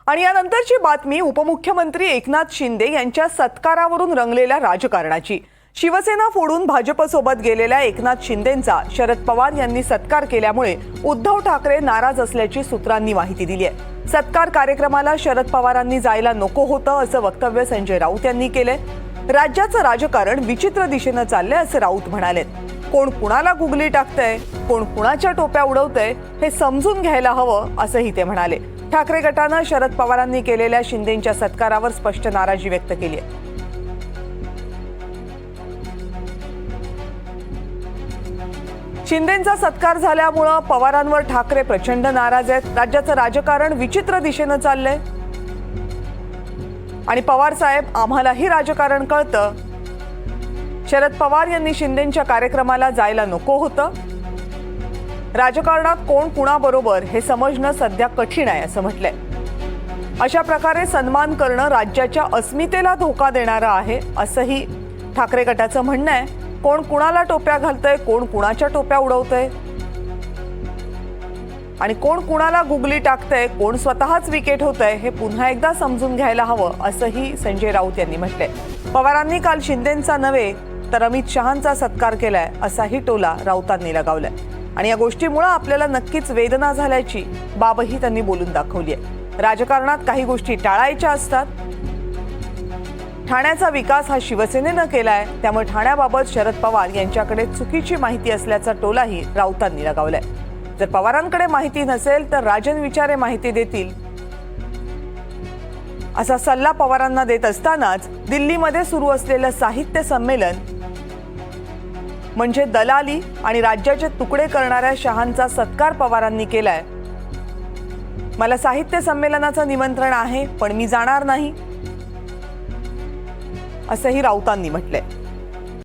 आणि यानंतरची बातमी उपमुख्यमंत्री एकनाथ शिंदे यांच्या सत्कारावरून रंगलेल्या राजकारणाची। शिवसेना फोडून भाजपसोबत गेलेल्या एकनाथ शिंदेंचा शरद पवार यांनी सत्कार केल्यामुळे उद्धव ठाकरे नाराज असल्याची सूत्रांनी माहिती दिली आहे। सत्कार कार्यक्रमाला शरद पवारांनी जायला नको होतं असं वक्तव्य संजय राऊत यांनी केले। राज्याचं राजकारण विचित्र दिशेने चाललंय असं राऊत म्हणाले। कोण कुणाला गुगली टाकतंय, कोण कुणाच्या टोप्या उडवतंय हे समजून घ्यायला हवं असंही ते म्हणाले। ठाकरे गटानं शरद पवारांनी केलेल्या शिंदेंच्या सत्कारावर स्पष्ट नाराजी व्यक्त केली आहे। शिंदेंचा सत्कार झाल्यामुळे पवारांवर ठाकरे प्रचंड नाराज आहेत। राज्याचं राजकारण विचित्र दिशेने चाललंय आणि पवार साहेब आम्हालाही राजकारण कळतं। शरद पवार यांनी शिंदेंच्या कार्यक्रमाला जायला नको होतं। राजकारणात कोण कुणाबरोबर हे समजणं सध्या कठीण आहे असं म्हटलंय। अशा प्रकारे सन्मान करणं राज्याच्या अस्मितेला धोका देणारं आहे असंही ठाकरे गटाचं म्हणणं आहे। कोण कुणाला टोप्या घालतंय, कोण कुणाच्या टोप्या उडवतंय आणि कोण कुणाला गुगली टाकतंय, कोण स्वतःच विकेट होतंय हे पुन्हा एकदा समजून घ्यायला हवं असंही संजय राऊत यांनी म्हटलंय। पवारांनी काल शिंदेंचा नव्हे तर अमित शहांचा सत्कार केलाय असाही टोला राऊतांनी लगावलाय आणि या गोष्टीमुळे आपल्याला नक्कीच वेदना झाल्याची बाबही त्यांनी बोलून दाखवली आहे। राजकारणात काही गोष्टी टाळायच्या असतात। ठाण्याचा विकास हा शिवसेनेनं केलाय, त्यामुळे ठाण्याबाबत शरद पवार यांच्याकडे चुकीची माहिती असल्याचा टोलाही राऊतांनी लगावलाय। जर पवारांकडे माहिती नसेल तर राजन विचारे माहिती देतील असा सल्ला पवारांना देत असतानाच दिल्लीमध्ये सुरू असलेलं साहित्य संमेलन म्हणजे दलाली आणि राज्याचे तुकडे करणाऱ्या शहांचा सत्कार पवारांनी केलाय। मला साहित्य संमेलनाचं निमंत्रण आहे पण मी जाणार नाही असंही राऊतांनी म्हटलंय।